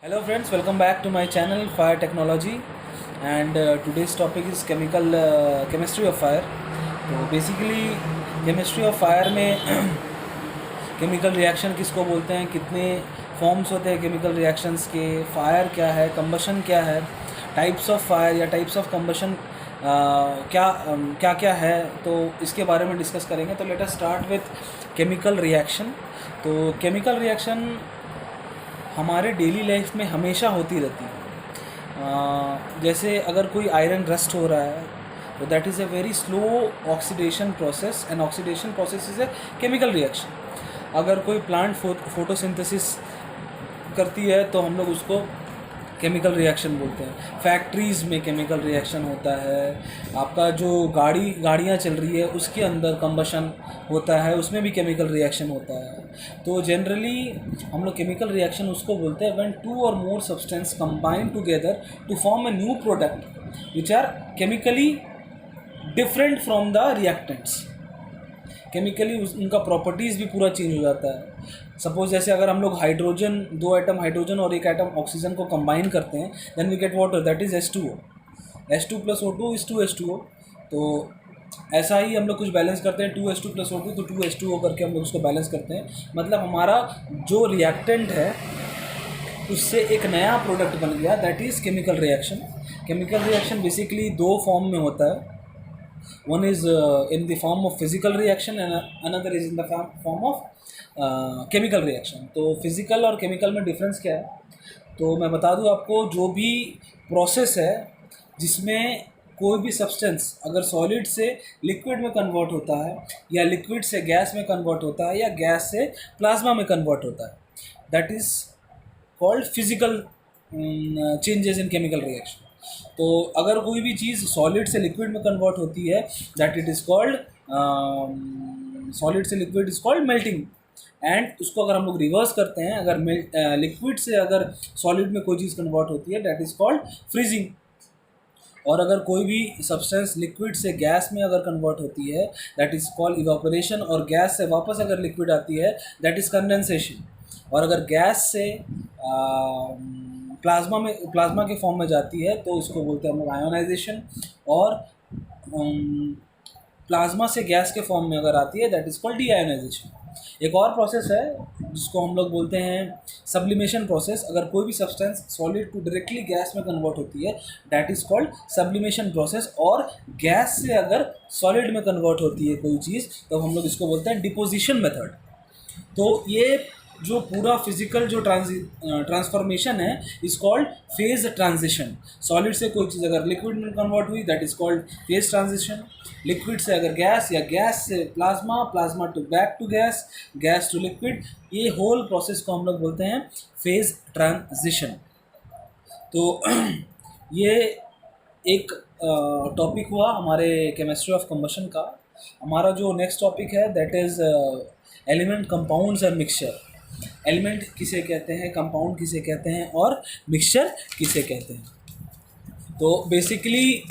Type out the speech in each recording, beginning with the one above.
Hello friends, welcome back to my channel Fire Technology and today's topic is chemistry of fire. तो basically chemistry of fire में chemical reaction किसको बोलते हैं, कितने forms होते हैं chemical reactions के, fire क्या है, combustion क्या है, types of fire या types of combustion क्या क्या है, तो इसके बारे में डिस्कस करेंगे. तो let us start with chemical reaction. तो chemical reaction हमारे डेली लाइफ में हमेशा होती रहती है. जैसे अगर कोई आयरन रस्ट हो रहा है तो that is a very slow oxidation process and oxidation process is a chemical reaction. अगर कोई प्लांट फोटोसिंथेसिस करती है तो हम लोग उसको केमिकल रिएक्शन बोलते हैं. फैक्ट्रीज़ में केमिकल रिएक्शन होता है. आपका जो गाड़ियाँ चल रही है उसके अंदर कंबशन होता है, उसमें भी केमिकल रिएक्शन होता है. तो जनरली हम लोग केमिकल रिएक्शन उसको बोलते हैं when two or more substance combine together to form a new product which are chemically different from the reactants. Chemically उनका प्रॉपर्टीज़ भी पूरा चेंज हो जाता है. सपोज जैसे अगर हम लोग दो एटम हाइड्रोजन और एक एटम ऑक्सीजन को कंबाइन करते हैं then we get water, that is H2O. H2 + O2 is 2H2O. तो ऐसा ही हम लोग कुछ बैलेंस करते हैं, 2H2 + O2 तो 2H2O करके हम लोग उसको बैलेंस करते हैं. मतलब हमारा जो रिएक्टेंट है उससे एक नया प्रोडक्ट बन गया, that is chemical reaction. Chemical reaction basically दो फॉर्म में होता है. One is in the form of physical reaction and another is in the form of chemical reaction. तो physical और chemical में difference क्या है, तो मैं बता दूँ आपको. जो भी प्रोसेस है जिसमें कोई भी सब्सटेंस अगर सॉलिड से लिक्विड में कन्वर्ट होता है या लिक्विड से गैस में कन्वर्ट होता है या गैस से प्लाज्मा में कन्वर्ट होता है, that is called physical changes in chemical reaction. तो अगर कोई भी चीज़ सॉलिड से लिक्विड में कन्वर्ट होती है that it is called solid से liquid is called melting. And उसको अगर हम लोग रिवर्स करते हैं, अगर लिक्विड से अगर सॉलिड में कोई चीज़ कन्वर्ट होती है दैट इज़ कॉल्ड फ्रीजिंग. और अगर कोई भी सब्सटेंस लिक्विड से गैस में अगर कन्वर्ट होती है दैट इज़ कॉल्ड इवापोरेशन. और गैस से वापस अगर लिक्विड आती है दैट इज़ कंडेंसेशन. और अगर गैस से प्लाज्मा के फॉर्म में जाती है तो इसको बोलते हैं हम लोग आयोनाइजेशन. और प्लाज्मा से गैस के फॉर्म में अगर आती है that is called deionization. एक और प्रोसेस है जिसको हम लोग बोलते हैं सब्लिमेशन प्रोसेस. अगर कोई भी substance solid to directly gas में कन्वर्ट होती है that is called sublimation process. और गैस से अगर सॉलिड में कन्वर्ट होती है कोई चीज़ तो हम लोग इसको बोलते हैं डिपोजिशन मेथड. तो ये जो पूरा फिजिकल जो ट्रांसफॉर्मेशन है is called phase transition. Solid से कोई चीज़ अगर लिक्विड में कन्वर्ट हुई that is called phase transition. Liquid से अगर गैस या गैस से plasma, plasma to back to gas, gas to liquid, ये होल प्रोसेस को हम लोग बोलते हैं फेज ट्रांजिशन. तो ये एक टॉपिक हुआ हमारे केमिस्ट्री ऑफ कंबशन का. हमारा जो नेक्स्ट टॉपिक है that is element, compounds and mixture. Element किसे कहते हैं, कंपाउंड किसे कहते हैं और मिक्सचर किसे कहते हैं. तो बेसिकली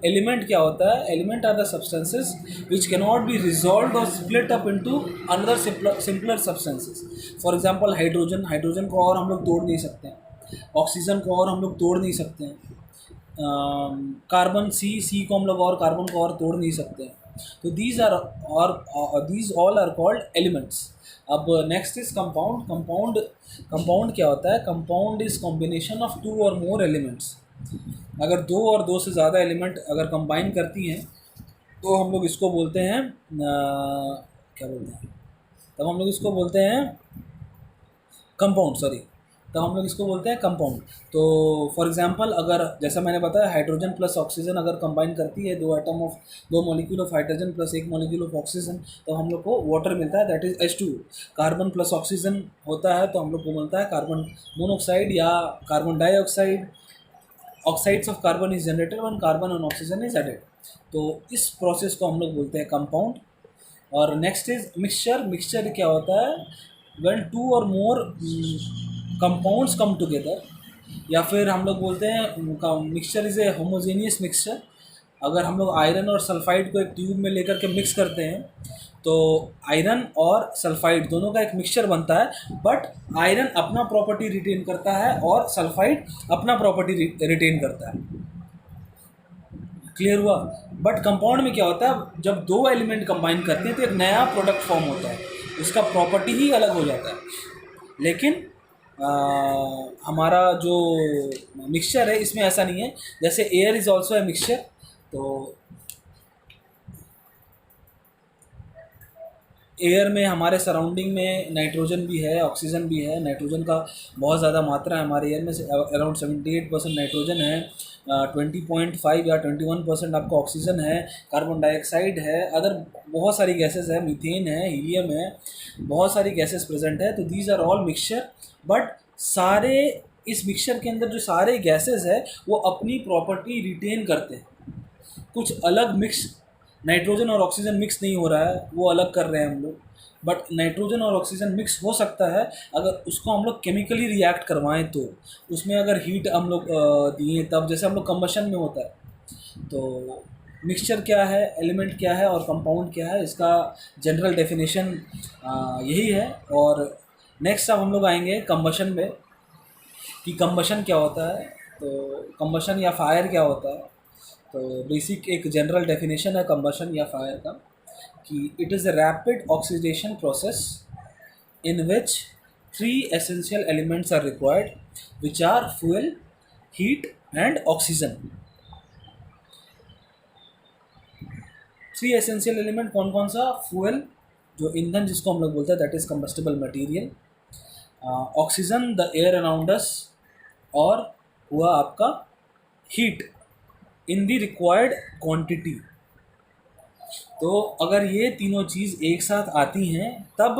एलिमेंट क्या होता है? Elements are the substances which can not be resolve और split up into another simpler substances. For example hydrogen को और हम लोग तोड़ नहीं सकते हैं. ऑक्सीजन को और हम लोग तोड़ नहीं सकते हैं. कार्बन सी को हम लोग और कार्बन को और तोड़ नहीं सकते हैं. तो these all are called elements. अब नेक्स्ट इज कंपाउंड. कंपाउंड क्या होता है? Compound is combination of two or more elements. अगर दो और दो से ज़्यादा एलिमेंट अगर कंबाइन करती हैं तो हम लोग इसको बोलते हैं क्या बोलते हैं, तब हम लोग इसको बोलते हैं कंपाउंड. तो हम लोग इसको बोलते हैं कंपाउंड. तो फॉर एग्जांपल अगर जैसा मैंने बताया हाइड्रोजन प्लस ऑक्सीजन अगर कंबाइन करती है दो मॉलिक्यूल ऑफ हाइड्रोजन प्लस एक मॉलिक्यूल ऑफ ऑक्सीजन तो हम लोग को वाटर मिलता है that is H2O. Carbon plus oxygen होता है तो हम लोग को मिलता है कार्बन मोनोऑक्साइड या carbon dioxide. Oxides of carbon is generated when carbon and oxygen is added. तो इस प्रोसेस को हम लोग बोलते हैं कंपाउंड. और नेक्स्ट इज मिक्सचर. मिक्सचर क्या होता है? When two or more compounds come together, या फिर हम लोग बोलते हैं mixture is a homogeneous mixture. अगर हम लोग आयरन और सल्फाइड को एक ट्यूब में लेकर के मिक्स करते हैं तो आयरन और सल्फाइड दोनों का एक मिक्सचर बनता है, बट आयरन अपना प्रॉपर्टी रिटेन करता है और सल्फाइड अपना प्रॉपर्टी रिटेन करता है। क्लियर हुआ? बट कंपाउंड में क्या होता है, जब दो एलिमेंट कंबाइन करते हैं तो एक नया प्रोडक्ट फॉर्म होता है, उसका प्रॉपर्टी ही अलग हो जाता है। लेकिन हमारा जो मिक्सचर है इसमें ऐसा नहीं है। जैसे air is also a mixture, तो एयर में हमारे सराउंडिंग में नाइट्रोजन भी है, ऑक्सीजन भी है। नाइट्रोजन का बहुत ज़्यादा मात्रा है हमारे एयर में, अराउंड 78% नाइट्रोजन है, 20.5 या 21% आपका ऑक्सीजन है, कार्बन डाइऑक्साइड है, अदर बहुत सारी गैसेस है, मीथेन है, हीलियम है, बहुत सारी गैसेस प्रेजेंट है। तो these are all mixture, but सारे इस मिक्सचर के अंदर जो सारे गैसेस है वो अपनी प्रॉपर्टी रिटेन करते हैं। कुछ अलग मिक्स, नाइट्रोजन और ऑक्सीजन मिक्स नहीं हो रहा है, वो अलग कर रहे हैं हम लोग। बट नाइट्रोजन और ऑक्सीजन मिक्स हो सकता है अगर उसको हम लोग केमिकली रिएक्ट करवाएं, तो उसमें अगर हीट हम लोग दिए तब, जैसे हम लोग कंबशन में होता है। तो मिक्सचर क्या है, एलिमेंट क्या है और कंपाउंड क्या है, इसका जनरल डेफिनेशन यही है। और नेक्स्ट अब हम लोग आएंगे कंबशन में, कि कंबशन क्या होता है, तो कंबशन या फायर क्या होता है। तो बेसिक एक जनरल डेफिनेशन है कंबशन या फायर का, कि it is a rapid oxidation process in which 3 essential elements are required, which are fuel, heat and oxygen. 3 essential element कौन कौन सा? फ्यूल, जो ईंधन जिसको हम लोग बोलते हैं, that is combustible material, oxygen the air around us, और हुआ आपका heat in the required quantity. तो अगर ये तीनों चीज़ एक साथ आती हैं तब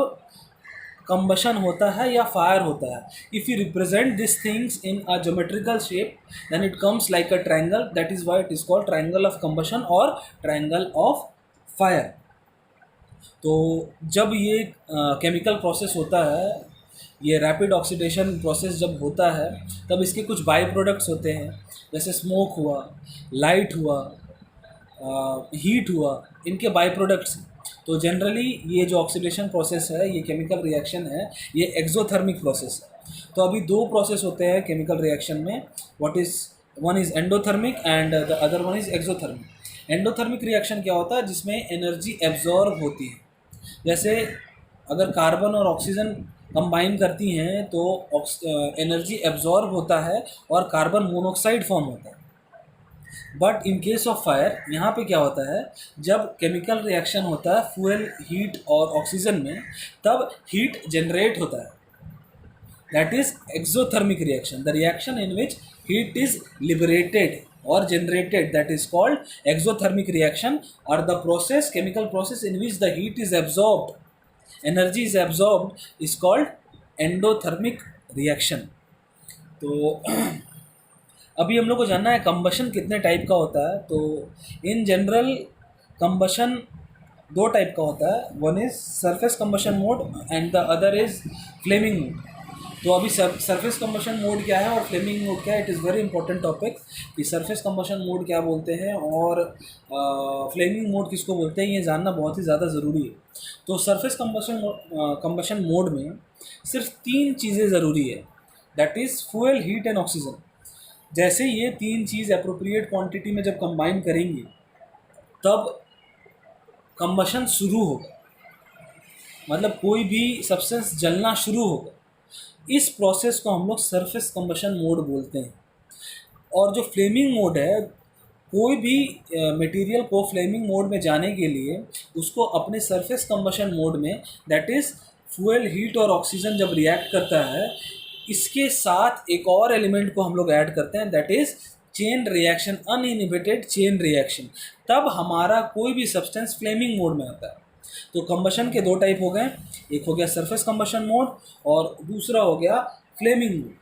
कंबशन होता है या फायर होता है। If you represent this things in a geometrical shape then it comes like a triangle, that is why it is called triangle of combustion और ट्रायंगल ऑफ फायर। तो जब ये केमिकल प्रोसेस होता है, ये रैपिड ऑक्सीडेशन प्रोसेस जब होता है, तब इसके कुछ बाई प्रोडक्ट्स होते हैं, जैसे स्मोक हुआ, लाइट हुआ, हीट हुआ, इनके बाई प्रोडक्ट्स। तो जनरली ये जो ऑक्सीडेशन प्रोसेस है, ये केमिकल रिएक्शन है, ये एक्सोथर्मिक प्रोसेस है। तो अभी दो प्रोसेस होते हैं केमिकल रिएक्शन में, what is, one is endothermic and the other one is exothermic. Endothermic reaction क्या होता है, जिसमें एनर्जी एब्जॉर्ब होती है। जैसे अगर कार्बन और ऑक्सीजन कंबाइन करती हैं तो एनर्जी एब्जॉर्ब होता है और कार्बन मोनोऑक्साइड फॉर्म होता है। But in case of fire यहाँ पे क्या होता है, जब केमिकल रिएक्शन होता है फ्यूल, हीट और ऑक्सीजन में, तब हीट जनरेट होता है, that is exothermic reaction. The reaction in which heat is liberated or generated, that is called exothermic reaction, or the process, chemical process in which the heat is absorbed, energy is absorbed, is called endothermic reaction। तो अभी हम लोग को जानना है combustion कितने type का होता है। तो इन जनरल कंबशन दो टाइप का होता है, one is surface combustion mode and the other is flaming mode. तो अभी सरफेस कंबशन मोड क्या है और फ्लेमिंग मोड क्या है, it is very important topic, कि सरफेस कंबशन मोड क्या बोलते हैं और फ्लेमिंग मोड किसको बोलते हैं, ये जानना बहुत ही ज़्यादा ज़रूरी है। तो सरफेस कंबशन मोड में सिर्फ 3 चीज़ें ज़रूरी है, that is fuel, heat and oxygen. जैसे ये 3 चीज़ अप्रोप्रिएट क्वांटिटी में जब कंबाइन करेंगे तब कंबशन शुरू होगा, मतलब कोई भी सब्सटेंस जलना शुरू होगा। इस प्रोसेस को हम लोग सरफेस कंबशन मोड बोलते हैं। और जो फ्लेमिंग मोड है, कोई भी मटेरियल को फ्लेमिंग मोड में जाने के लिए उसको अपने सरफेस कंबशन मोड में, दैट इज़ फ्यूल, हीट और ऑक्सीजन जब रिएक्ट करता है, इसके साथ एक और एलिमेंट को हम लोग ऐड करते हैं, that is chain reaction, uninhibited chain reaction. तब हमारा कोई भी सब्सटेंस फ्लेमिंग मोड में आता है। तो कंबशन के 2 टाइप हो गए, एक हो गया सरफेस कंबशन मोड और दूसरा हो गया flaming mode.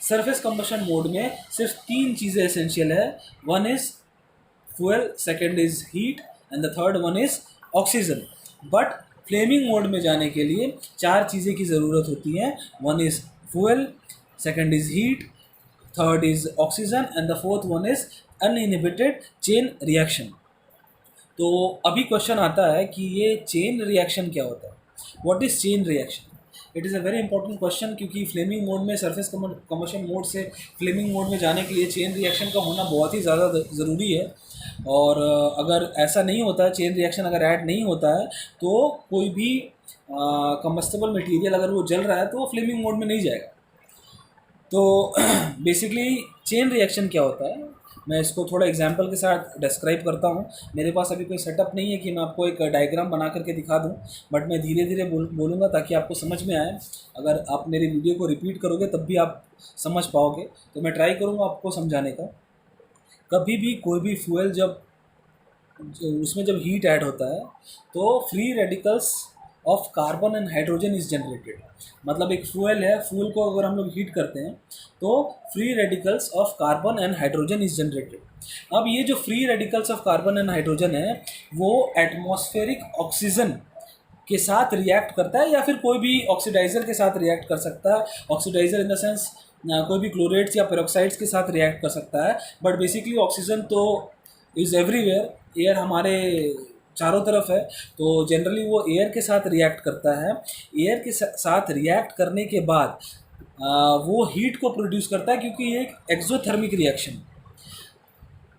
Surface combustion mode में सिर्फ 3 चीज़ें एसेंशियल है, one is fuel, second is heat and the third one is oxygen. But flaming mode में जाने के लिए 4 चीज़ें की ज़रूरत होती हैं, one is fuel, second is heat, third is oxygen and the fourth one is uninhibited chain reaction. तो अभी क्वेश्चन आता है कि ये चेन रिएक्शन क्या होता है, what is chain reaction. It is a very important question, क्योंकि फ्लेमिंग मोड में सरफेस कम्बशन मोड से फ्लेमिंग मोड में जाने के लिए चेन रिएक्शन का होना बहुत ही ज़्यादा ज़रूरी है। और अगर ऐसा नहीं होता है, चेन रिएक्शन अगर ऐड नहीं होता है, तो कोई भी कंबस्टेबल मटेरियल अगर वो जल रहा है तो वो फ्लेमिंग मोड में नहीं जाएगा। तो बेसिकली चेन रिएक्शन क्या होता है, मैं इसको थोड़ा एग्जांपल के साथ डिस्क्राइब करता हूँ। मेरे पास अभी कोई सेटअप नहीं है कि मैं आपको एक डायग्राम बना करके दिखा दूँ, बट मैं धीरे धीरे बोलूँगा ताकि आपको समझ में आए। अगर आप मेरी वीडियो को रिपीट करोगे तब भी आप समझ पाओगे, तो मैं ट्राई करूँगा आपको समझाने का। कभी भी कोई भी फ्यूल जब उसमें जब हीट ऐड होता है तो free radicals of carbon and hydrogen is generated. मतलब एक फ्यूल है, फ्यूल को अगर हम लोग हीट करते हैं तो free radicals of carbon and hydrogen is generated. अब ये जो free radicals of carbon and hydrogen है वो एटमॉस्फेरिक ऑक्सीजन के साथ रिएक्ट करता है, या फिर कोई भी ऑक्सीडाइज़र के साथ रिएक्ट कर सकता है। ऑक्सीडाइज़र इन द सेंस कोई भी क्लोरेट्स या पेरोक्साइड्स के साथ रिएक्ट कर सकता है, बट बेसिकली ऑक्सीजन तो इज़ एवरीवेयर, एयर हमारे चारों तरफ है, तो जनरली वो एयर के साथ रिएक्ट करता है। एयर के साथ रिएक्ट करने के बाद वो हीट को प्रोड्यूस करता है, क्योंकि ये एक एक्सोथर्मिक रिएक्शन।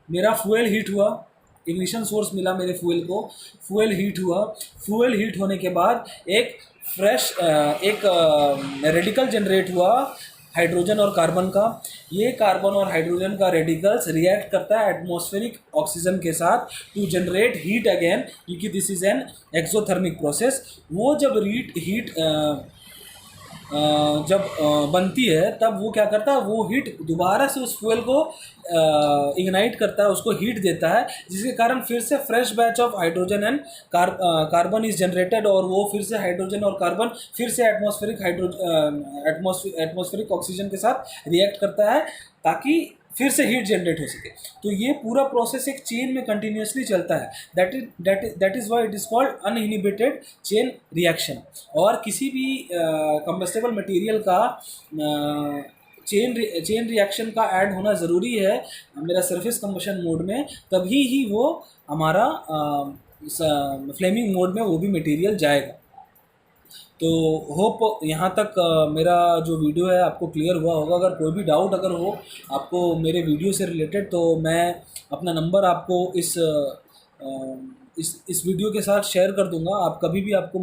मेरा फ्यूल हीट हुआ, इग्निशन सोर्स मिला मेरे फ्यूल को, फ्यूल हीट हुआ, फ्यूल हीट होने के बाद एक फ्रेश एक रेडिकल जनरेट हुआ हाइड्रोजन और कार्बन का। ये कार्बन और हाइड्रोजन का रेडिकल्स रिएक्ट करता है एटमॉस्फेरिक ऑक्सीजन के साथ टू जनरेट हीट अगेन, क्योंकि this is an exothermic process. वो जब हीट जब बनती है तब वो क्या करता है, वो हीट दोबारा से उस फ्यूल को इग्नाइट करता है, उसको हीट देता है, जिसके कारण फिर से fresh batch of hydrogen and carbon is generated, और वो फिर से हाइड्रोजन और कार्बन फिर से एटमॉस्फेरिक ऑक्सीजन के साथ रिएक्ट करता है ताकि फिर से हीट जनरेट हो सके। तो ये पूरा प्रोसेस एक चेन में कंटिन्यूसली चलता है। That is why it is called uninhibited chain reaction. और किसी भी कंबस्टेबल मटेरियल का चेन रिएक्शन का ऐड होना ज़रूरी है मेरा सरफेस कंबशन मोड में, तभी ही वो हमारा फ्लेमिंग मोड में वो भी मटेरियल जाएगा। तो होप यहाँ तक मेरा जो वीडियो है आपको क्लियर हुआ होगा। अगर कोई भी डाउट अगर हो आपको मेरे वीडियो से रिलेटेड, तो मैं अपना नंबर आपको इस वीडियो के साथ शेयर कर दूंगा। आप कभी भी आपको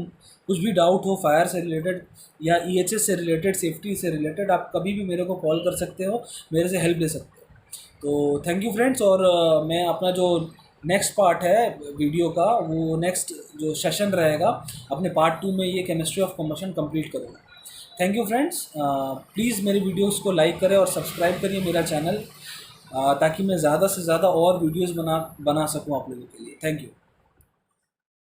कुछ भी डाउट हो फायर से रिलेटेड या EHS से रिलेटेड, सेफ्टी से रिलेटेड, आप कभी भी मेरे को कॉल कर सकते हो, मेरे से हेल्प ले सकते हो। तो थैंक यू फ्रेंड्स। और मैं अपना जो नेक्स्ट पार्ट है वीडियो का, वो नेक्स्ट जो सेशन रहेगा, अपने पार्ट 2 में ये केमिस्ट्री ऑफ कम्बशन कंप्लीट करूँगा। Thank you friends. प्लीज़ मेरे वीडियोस को लाइक करें और सब्सक्राइब करिए मेरा चैनल, ताकि मैं ज़्यादा से ज़्यादा और वीडियोस बना सकूँ आप लोगों के लिए। Thank you.